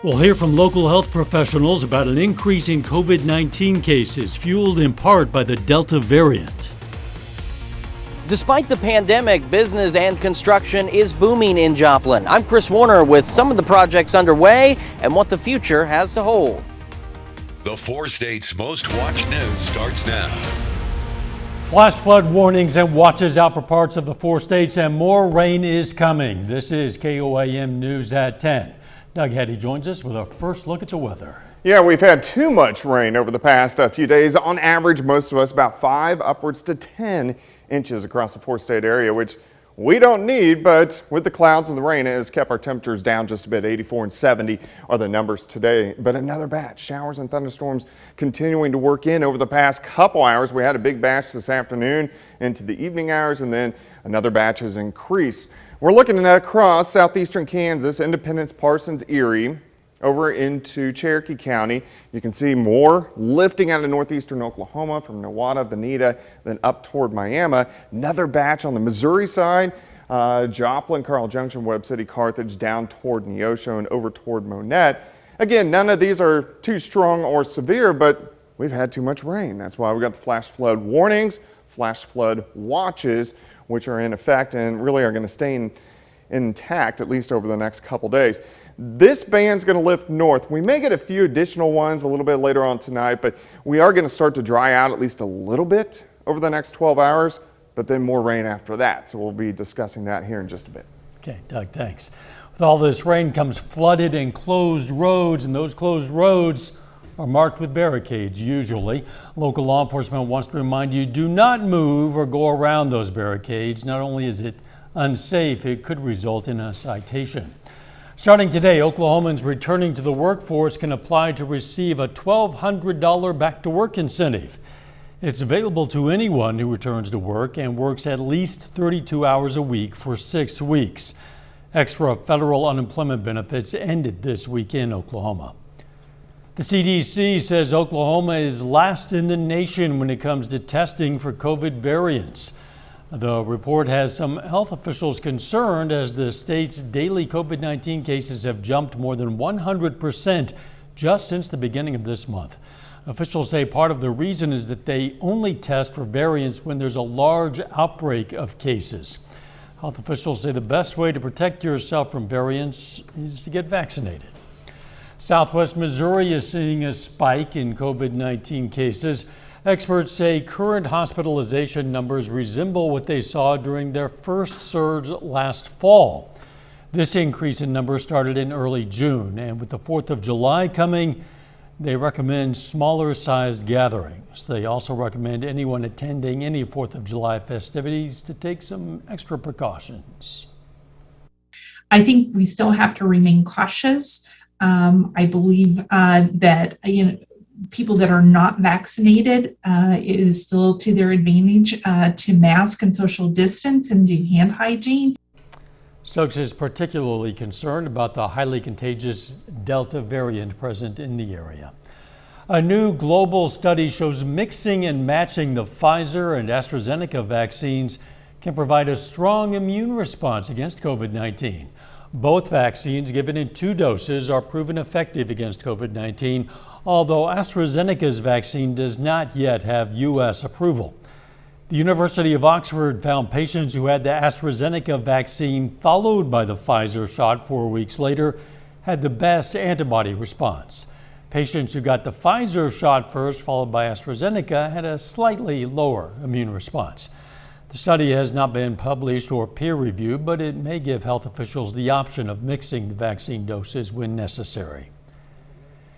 We'll hear from local health professionals about an increase in COVID-19 cases, fueled in part by the Delta variant. Despite the pandemic, business and construction is booming in Joplin. I'm Chris Warner with some of the projects underway and what the future has to hold. The 4 states' most watched news starts now. Flash flood warnings and watches out for parts of the 4 states, and more rain is coming. This is KOAM News at 10. Doug Heddy joins us with a first look at the weather. Yeah, we've had too much rain over the past few days. On average, most of us about 5 upwards to 10 inches across the 4-state area, which we don't need, but with the clouds and the rain, it has kept our temperatures down just a bit. 84 and 70 are the numbers today. But another batch, showers and thunderstorms continuing to work in over the past couple hours. We had a big batch this afternoon into the evening hours, and then another batch has increased. We're looking across southeastern Kansas, Independence, Parsons, Erie, over into Cherokee County. You can see more lifting out of northeastern Oklahoma from Nowata, Veneta, then up toward Miami. Another batch on the Missouri side, Joplin, Carl Junction, Webb City, Carthage, down toward Neosho and over toward Monette. Again, none of these are too strong or severe, but we've had too much rain. That's why we got the flash flood warnings, flash flood watches, which are in effect and really are going to stay intact at least over the next couple days. This band's going to lift north. We may get a few additional ones a little bit later on tonight, but we are going to start to dry out at least a little bit over the next 12 hours, but then more rain after that. So we'll be discussing that here in just a bit. Okay, Doug, thanks. With all this rain comes flooded and closed roads, and those closed roads are marked with barricades usually. Local law enforcement wants to remind you, do not move or go around those barricades. Not only is it unsafe, it could result in a citation. Starting today, Oklahomans returning to the workforce can apply to receive a $1,200 back-to-work incentive. It's available to anyone who returns to work and works at least 32 hours a week for 6 weeks. Extra federal unemployment benefits ended this week in Oklahoma. The CDC says Oklahoma is last in the nation when it comes to testing for COVID variants. The report has some health officials concerned as the state's daily COVID-19 cases have jumped more than 100% just since the beginning of this month. Officials say part of the reason is that they only test for variants when there's a large outbreak of cases. Health officials say the best way to protect yourself from variants is to get vaccinated. Southwest Missouri is seeing a spike in COVID-19 cases. Experts say current hospitalization numbers resemble what they saw during their first surge last fall. This increase in numbers started in early June, and with the 4th of July coming, they recommend smaller sized gatherings. They also recommend anyone attending any 4th of July festivities to take some extra precautions. I think we still have to remain cautious. I believe that people that are not vaccinated, it is still to their advantage to mask and social distance and do hand hygiene. Stokes is particularly concerned about the highly contagious Delta variant present in the area. A new global study shows mixing and matching the Pfizer and AstraZeneca vaccines can provide a strong immune response against COVID-19. Both vaccines, given in 2 doses, are proven effective against COVID-19, although AstraZeneca's vaccine does not yet have U.S. approval. The University of Oxford found patients who had the AstraZeneca vaccine followed by the Pfizer shot 4 weeks later had the best antibody response. Patients who got the Pfizer shot first, followed by AstraZeneca, had a slightly lower immune response. The study has not been published or peer-reviewed, but it may give health officials the option of mixing the vaccine doses when necessary.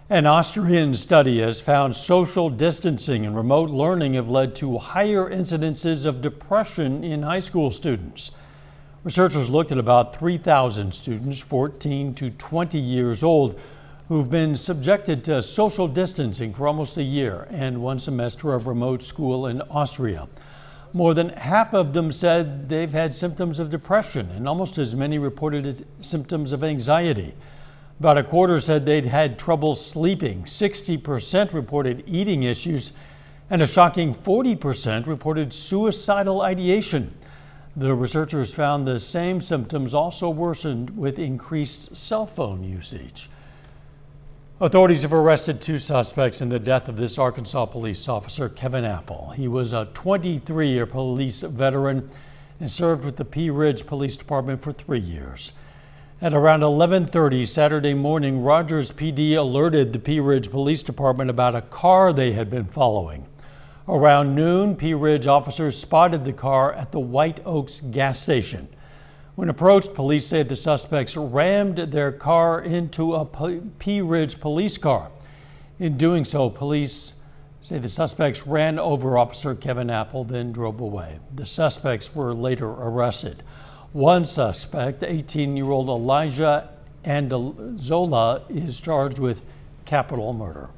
An Austrian study has found social distancing and remote learning have led to higher incidences of depression in high school students. Researchers looked at about 3,000 students 14 to 20 years old who've been subjected to social distancing for almost a year and 1 semester of remote school in Austria. More than half of them said they've had symptoms of depression, and almost as many reported symptoms of anxiety. About a quarter said they'd had trouble sleeping. 60% reported eating issues, and a shocking 40% reported suicidal ideation. The researchers found the same symptoms also worsened with increased cell phone usage. Authorities have arrested 2 suspects in the death of this Arkansas police officer, Kevin Apple. He was a 23-year police veteran and served with the Pea Ridge Police Department for 3 years. At around 11:30 Saturday morning, Rogers PD alerted the Pea Ridge Police Department about a car they had been following. Around noon, Pea Ridge officers spotted the car at the White Oaks gas station. When approached, police say the suspects rammed their car into a Pea Ridge police car. In doing so, police say the suspects ran over Officer Kevin Apple, then drove away. The suspects were later arrested. One suspect, 18-year-old Elijah Andazola, is charged with capital murder.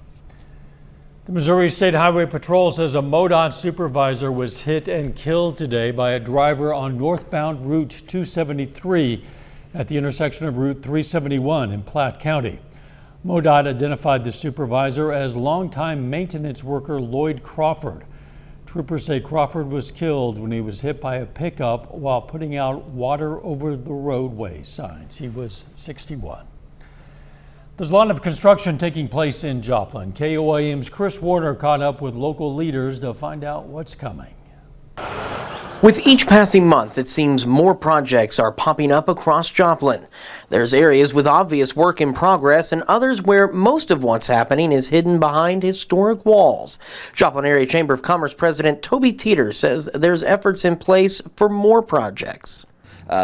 The Missouri State Highway Patrol says a MoDOT supervisor was hit and killed today by a driver on northbound Route 273 at the intersection of Route 371 in Platte County. MoDOT identified the supervisor as longtime maintenance worker Lloyd Crawford. Troopers say Crawford was killed when he was hit by a pickup while putting out water over the roadway signs. He was 61. There's a lot of construction taking place in Joplin. KOAM's Chris Warner caught up with local leaders to find out what's coming. With each passing month, it seems more projects are popping up across Joplin. There's areas with obvious work in progress and others where most of what's happening is hidden behind historic walls. Joplin Area Chamber of Commerce President Toby Teeter says there's efforts in place for more projects.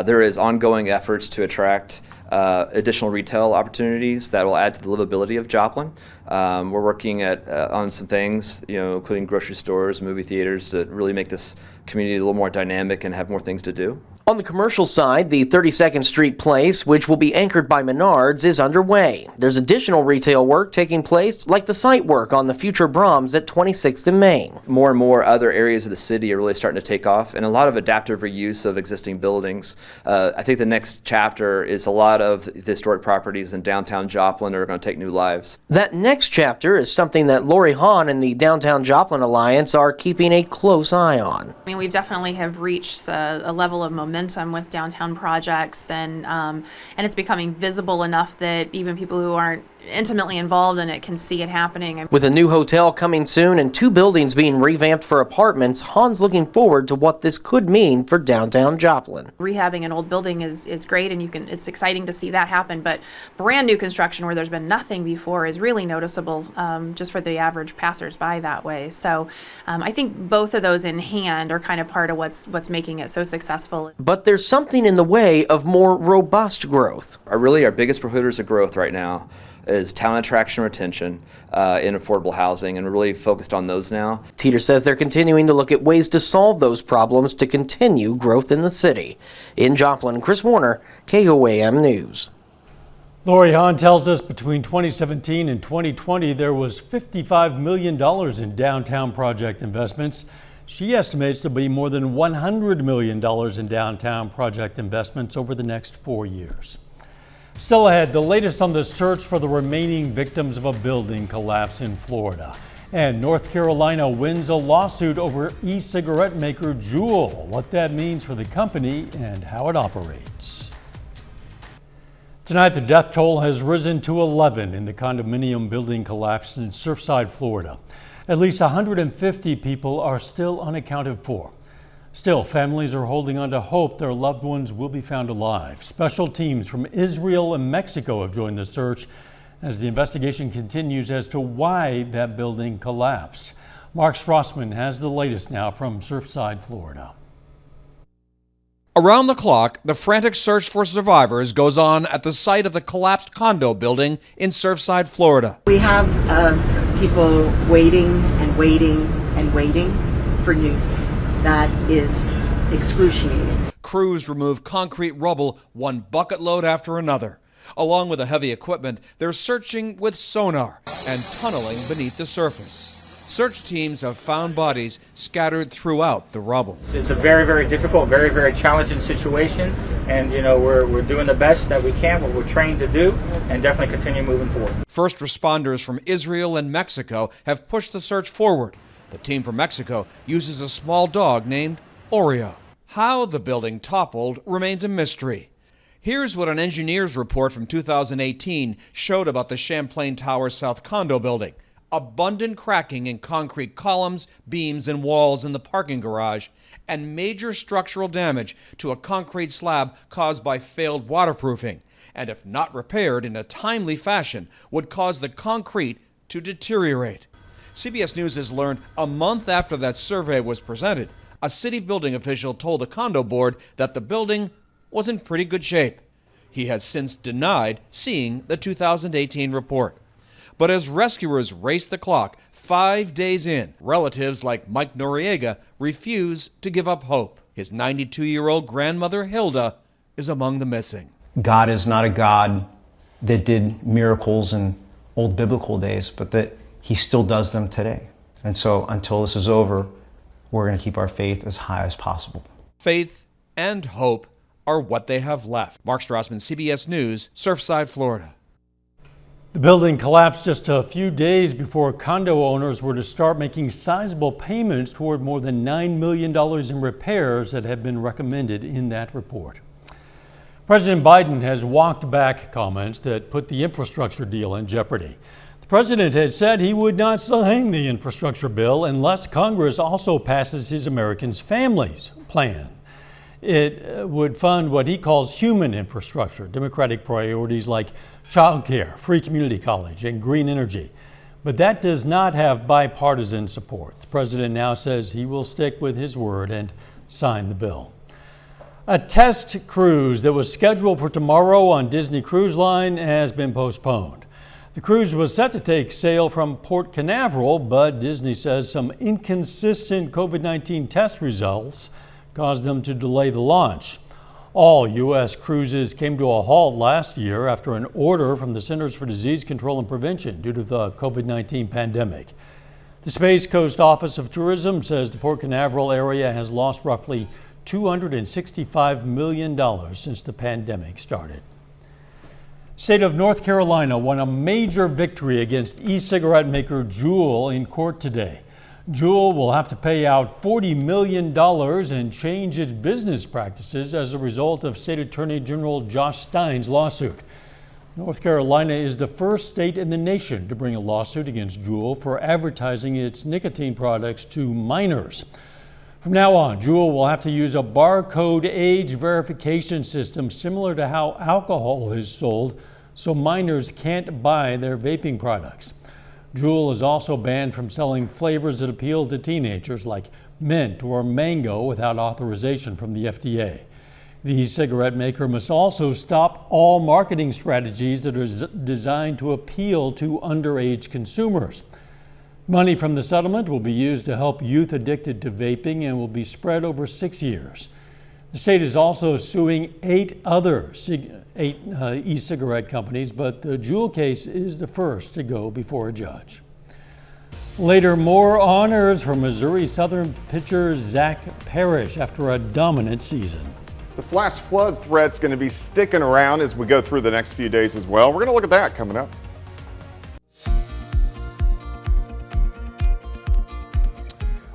There is ongoing efforts to attract additional retail opportunities that will add to the livability of Joplin. We're working on some things, including grocery stores, movie theaters, to really make this community a little more dynamic and have more things to do. On the commercial side, the 32nd Street Place, which will be anchored by Menards, is underway. There's additional retail work taking place, like the site work on the future Brahms at 26th and Main. More and more other areas of the city are really starting to take off, and a lot of adaptive reuse of existing buildings. I think the next chapter is a lot of the historic properties in downtown Joplin are going to take new lives. That next chapter is something that Lori Hahn and the Downtown Joplin Alliance are keeping a close eye on. I mean, we definitely have reached a level of momentum with downtown projects, and it's becoming visible enough that even people who aren't intimately involved in it can see it happening. With a new hotel coming soon and 2 buildings being revamped for apartments, Hahn's looking forward to what this could mean for downtown Joplin. Rehabbing an old building is great, and it's exciting to see that happen, but brand new construction where there's been nothing before is really noticeable just for the average passersby that way. So I think both of those in hand are kind of part of what's making it so successful. But there's something in the way of more robust growth. Our biggest prohibitors of growth right now is talent attraction and retention in affordable housing, and we're really focused on those now. Teeter says they're continuing to look at ways to solve those problems to continue growth in the city. In Joplin, Chris Warner, KOAM News. Lori Hahn tells us between 2017 and 2020, there was $55 million in downtown project investments. She estimates there'll be more than $100 million in downtown project investments over the next 4 years. Still ahead, the latest on the search for the remaining victims of a building collapse in Florida. And North Carolina wins a lawsuit over e-cigarette maker Juul, what that means for the company and how it operates. Tonight, the death toll has risen to 11 in the condominium building collapse in Surfside, Florida. At least 150 people are still unaccounted for. Still, families are holding on to hope their loved ones will be found alive. Special teams from Israel and Mexico have joined the search as the investigation continues as to why that building collapsed. Mark Strassman has the latest now from Surfside, Florida. Around the clock, the frantic search for survivors goes on at the site of the collapsed condo building in Surfside, Florida. We have people waiting and waiting and waiting for news. That is excruciating. Crews remove concrete rubble, one bucket load after another. Along with the heavy equipment, they're searching with sonar and tunneling beneath the surface. Search teams have found bodies scattered throughout the rubble. It's a very, very difficult, very, very challenging situation, and we're doing the best that we can, what we're trained to do, and definitely continue moving forward. First responders from Israel and Mexico have pushed the search forward. The team from Mexico uses a small dog named Oreo. How the building toppled remains a mystery. Here's what an engineer's report from 2018 showed about the Champlain Tower South condo building. Abundant cracking in concrete columns, beams, and walls in the parking garage, and major structural damage to a concrete slab caused by failed waterproofing, and if not repaired in a timely fashion, would cause the concrete to deteriorate. CBS News has learned a month after that survey was presented, a city building official told the condo board that the building was in pretty good shape. He has since denied seeing the 2018 report. But as rescuers race the clock, 5 days in, relatives like Mike Noriega refuse to give up hope. His 92-year-old grandmother, Hilda, is among the missing. God is not a God that did miracles in old biblical days, but that he still does them today. And so until this is over, we're going to keep our faith as high as possible. Faith and hope are what they have left. Mark Strassman, CBS News, Surfside, Florida. The building collapsed just a few days before condo owners were to start making sizable payments toward more than $9 million in repairs that have been recommended in that report. President Biden has walked back comments that put the infrastructure deal in jeopardy. The president had said he would not sign the infrastructure bill unless Congress also passes his Americans' Families Plan. It would fund what he calls human infrastructure, Democratic priorities like childcare, free community college, and green energy. But that does not have bipartisan support. The president now says he will stick with his word and sign the bill. A test cruise that was scheduled for tomorrow on Disney Cruise Line has been postponed. The cruise was set to take sail from Port Canaveral, but Disney says some inconsistent COVID-19 test results caused them to delay the launch. All U.S. cruises came to a halt last year after an order from the Centers for Disease Control and Prevention due to the COVID-19 pandemic. The Space Coast Office of Tourism says the Port Canaveral area has lost roughly $265 million since the pandemic started. State of North Carolina won a major victory against e-cigarette maker Juul in court today. Juul will have to pay out $40 million and change its business practices as a result of State Attorney General Josh Stein's lawsuit. North Carolina is the first state in the nation to bring a lawsuit against Juul for advertising its nicotine products to minors. From now on, Juul will have to use a barcode age verification system similar to how alcohol is sold, so minors can't buy their vaping products. Juul is also banned from selling flavors that appeal to teenagers like mint or mango without authorization from the FDA. The e-cigarette maker must also stop all marketing strategies that are designed to appeal to underage consumers. Money from the settlement will be used to help youth addicted to vaping and will be spread over 6 years. The state is also suing 8 other e-cigarette companies, but the Juul case is the first to go before a judge. Later, more honors for Missouri Southern pitcher Zach Parrish after a dominant season. The flash flood threat's going to be sticking around as we go through the next few days as well. We're going to look at that coming up.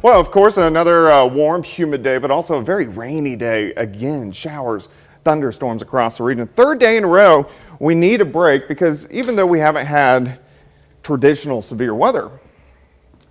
Well, of course, another warm, humid day, but also a very rainy day. Again, showers, thunderstorms across the region. Third day in a row, we need a break because even though we haven't had traditional severe weather,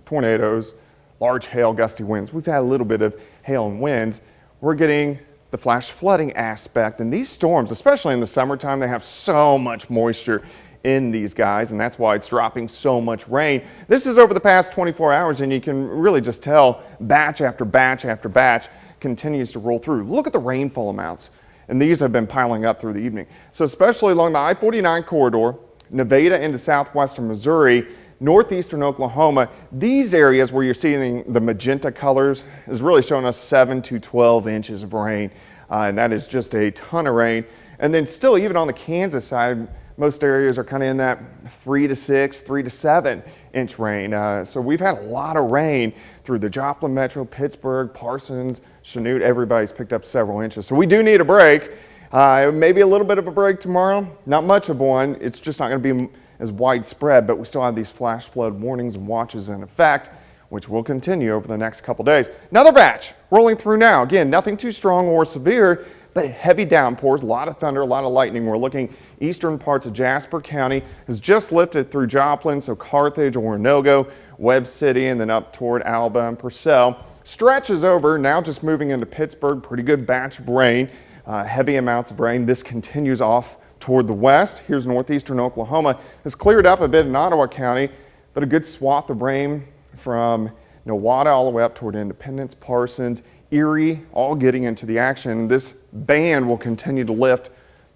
tornadoes, large hail, gusty winds, we've had a little bit of hail and winds, we're getting the flash flooding aspect. And these storms, especially in the summertime, they have so much moisture in these guys, and that's why it's dropping so much rain. This is over the past 24 hours, and you can really just tell batch after batch after batch continues to roll through. Look at the rainfall amounts, and these have been piling up through the evening. So especially along the I-49 corridor, Nevada into southwestern Missouri, northeastern Oklahoma, these areas where you're seeing the magenta colors is really showing us 7 to 12 inches of rain, and that is just a ton of rain. And then still, even on the Kansas side, most areas are kind of in that 3 to 6, 3 to 7 inch rain. So we've had a lot of rain through the Joplin Metro, Pittsburgh, Parsons, Chanute. Everybody's picked up several inches. So we do need a break. Maybe a little bit of a break tomorrow. Not much of one. It's just not going to be as widespread, but we still have these flash flood warnings and watches in effect, which will continue over the next couple days. Another batch rolling through now. Again, nothing too strong or severe, but heavy downpours, a lot of thunder, a lot of lightning. We're looking eastern parts of Jasper County has just lifted through Joplin, so Carthage, Oronogo, Webb City, and then up toward Alba and Purcell. Stretches over, now just moving into Pittsburgh, pretty good batch of rain, heavy amounts of rain. This continues off toward the west. Here's northeastern Oklahoma. Has cleared up a bit in Ottawa County, but a good swath of rain from Nowata all the way up toward Independence, Parsons, Erie, all getting into the action. This band will continue to lift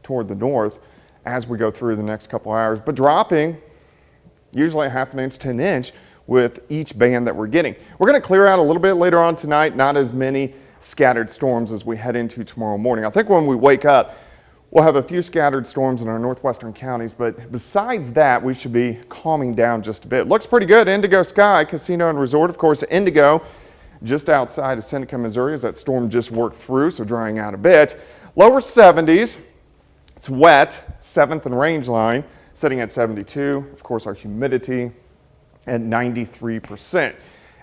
toward the north as we go through the next couple hours, but dropping usually a half an inch to an inch with each band that we're getting. We're going to clear out a little bit later on tonight, not as many scattered storms as we head into tomorrow morning. I think when we wake up, we'll have a few scattered storms in our northwestern counties, but besides that, we should be calming down just a bit. Looks pretty good. Indigo Sky Casino and Resort, of course, Indigo, just outside of Seneca, Missouri, as that storm just worked through, so drying out a bit. Lower 70s. It's wet, 7th and range line, sitting at 72. Of course, our humidity at 93%.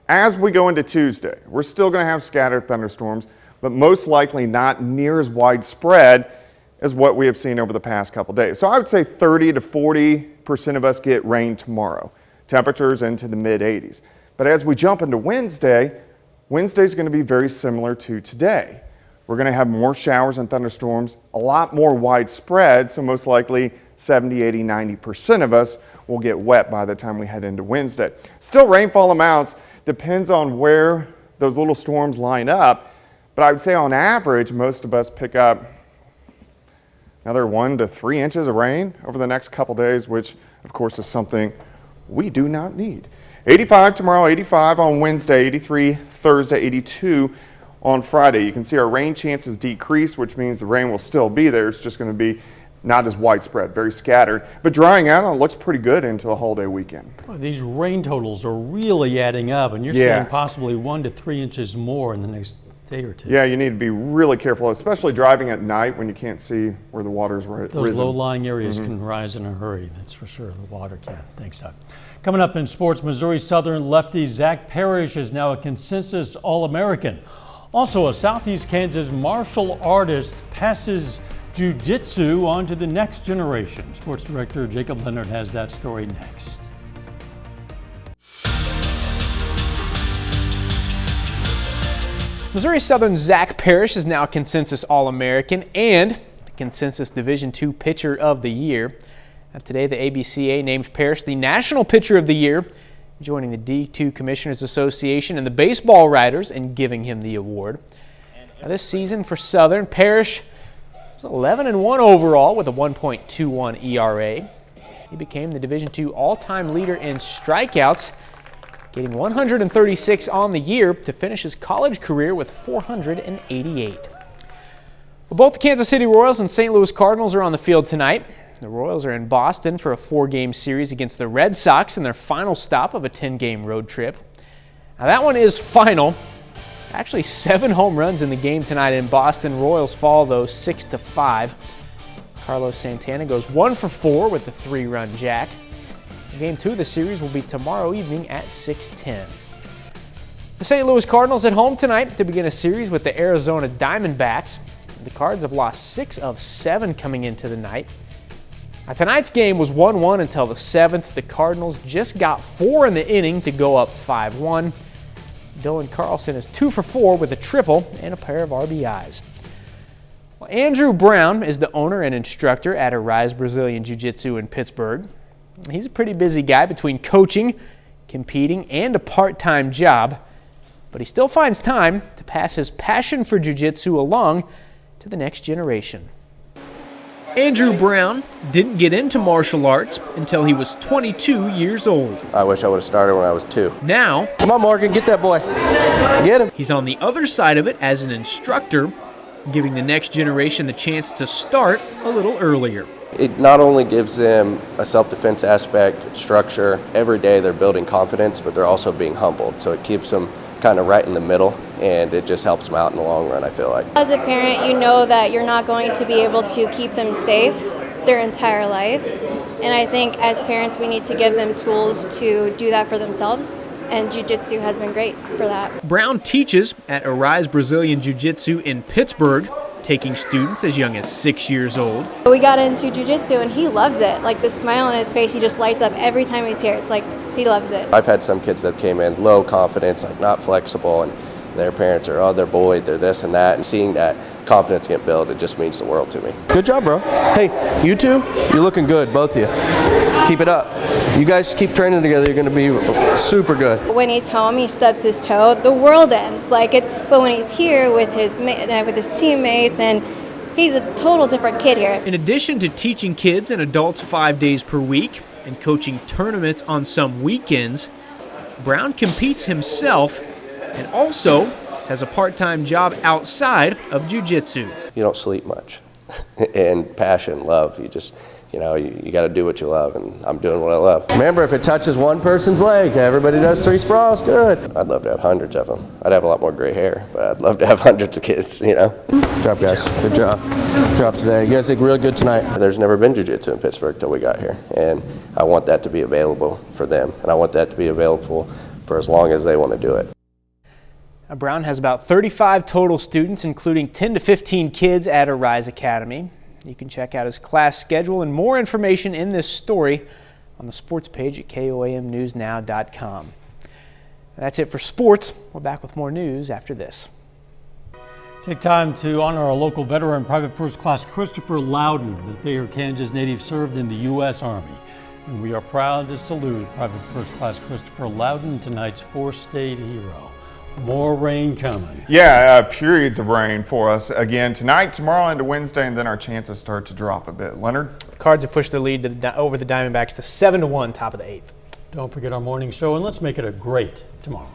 As we go into Tuesday, we're still going to have scattered thunderstorms, but most likely not near as widespread as what we have seen over the past couple days. So I would say 30 to 40% of us get rain tomorrow. Temperatures into the mid 80s. But as we jump into Wednesday, Wednesday's going to be very similar to today. We're going to have more showers and thunderstorms, a lot more widespread, so most likely 70, 80, 90% of us will get wet by the time we head into Wednesday. Still, rainfall amounts depends on where those little storms line up, but I would say on average, most of us pick up another 1 to 3 inches of rain over the next couple days, which of course is something we do not need. 85 tomorrow, 85 on Wednesday, 83 Thursday, 82 on Friday. You can see our rain chances decrease, which means the rain will still be there. It's just going to be not as widespread, very scattered, but drying out, it looks pretty good into the holiday weekend. Well, these rain totals are really adding up, and you're saying possibly 1 to 3 inches more in the next day or two. Yeah, you need to be really careful, especially driving at night when you can't see where the water's risen. Those low-lying areas can rise in a hurry, that's for sure. The water can. Thanks, Doug. Coming up in sports, Missouri Southern lefty Zach Parrish is now a consensus All-American. Also, a Southeast Kansas martial artist passes jiu-jitsu on to the next generation. Sports director Jacob Leonard has that story next. Missouri Southern Zach Parrish is now a consensus All-American and the consensus Division II Pitcher of the Year. Today, the ABCA named Parrish the National Pitcher of the Year, joining the D2 Commissioners Association and the baseball writers in giving him the award. Now, this season for Southern, Parrish was 11-1 overall with a 1.21 ERA. He became the Division II all-time leader in strikeouts, getting 136 on the year to finish his college career with 488. Well, both the Kansas City Royals and St. Louis Cardinals are on the field tonight. The Royals are in Boston for a 4-game series against the Red Sox in their final stop of a 10-game road trip. Now that one is final. Actually, 7 home runs in the game tonight in Boston. Royals fall, though, 6-5. Carlos Santana goes 1 for 4 with the 3-run jack. Game 2 of the series will be tomorrow evening at 6:10. The St. Louis Cardinals at home tonight to begin a series with the Arizona Diamondbacks. The Cards have lost 6 of 7 coming into the night. Now, tonight's game was 1-1 until the 7th. The Cardinals just got 4 in the inning to go up 5-1. Dylan Carlson is 2 for 4 with a triple and a pair of RBIs. Well, Andrew Brown is the owner and instructor at Arise Brazilian Jiu-Jitsu in Pittsburgh. He's a pretty busy guy between coaching, competing, and a part-time job, but he still finds time to pass his passion for jiu-jitsu along to the next generation. Andrew Brown didn't get into martial arts until he was 22 years old. I wish I would have started when I was 2. Now, come on, Morgan, get that boy. Get him. He's on the other side of it as an instructor, giving the next generation the chance to start a little earlier. It not only gives them a self-defense aspect, structure. Every day they're building confidence, but they're also being humbled. So it keeps them kind of right in the middle, and it just helps them out in the long run, I feel like. As a parent, you know that you're not going to be able to keep them safe their entire life. And I think as parents, we need to give them tools to do that for themselves. And jiu-jitsu has been great for that. Brown teaches at Arise Brazilian Jiu-Jitsu in Pittsburgh, taking students as young as 6 years old. We got into jiu-jitsu and he loves it. Like the smile on his face, he just lights up every time he's here. It's like he loves it. I've had some kids that came in low confidence, like not flexible, and their parents are, oh, they're bullied, they're this and that. And seeing that confidence get built, it just means the world to me. Good job, bro. Hey, you two, you're looking good, both of you. Keep it up. You guys keep training together, you're going to be super good. When he's home, he stubs his toe, the world ends. But when he's here with his teammates, and he's a total different kid here. In addition to teaching kids and adults 5 days per week and coaching tournaments on some weekends, Brown competes himself and also has a part-time job outside of jiu-jitsu. You don't sleep much. And passion, love, you just, you got to do what you love, and I'm doing what I love. Remember, if it touches one person's leg, everybody does 3 sprawls, good. I'd love to have hundreds of them. I'd have a lot more gray hair, but I'd love to have hundreds of kids, Good job, guys. Good job. Good job today. You guys did really good tonight. There's never been jiu-jitsu in Pittsburgh till we got here, and I want that to be available for them, and I want that to be available for as long as they want to do it. Brown has about 35 total students, including 10 to 15 kids at Arise Academy. You can check out his class schedule and more information in this story on the sports page at KOAMnewsnow.com. That's it for sports. We're back with more news after this. Take time to honor our local veteran, Private First Class Christopher Loudon. The Thayer, Kansas native served in the U.S. Army. And we are proud to salute Private First Class Christopher Loudon, tonight's four-state hero. More rain coming. Yeah, periods of rain for us again tonight, tomorrow, into Wednesday, and then our chances start to drop a bit. Leonard? Cards have pushed the lead over the Diamondbacks to 7-1, top of the 8th. Don't forget our morning show, and let's make it a great tomorrow.